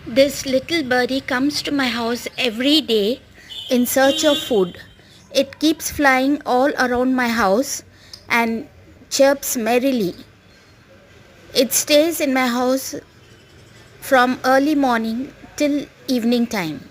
This little birdie comes to my house every day in search of food. It keeps flying all around my house and chirps merrily. It stays in my house from early morning till evening time.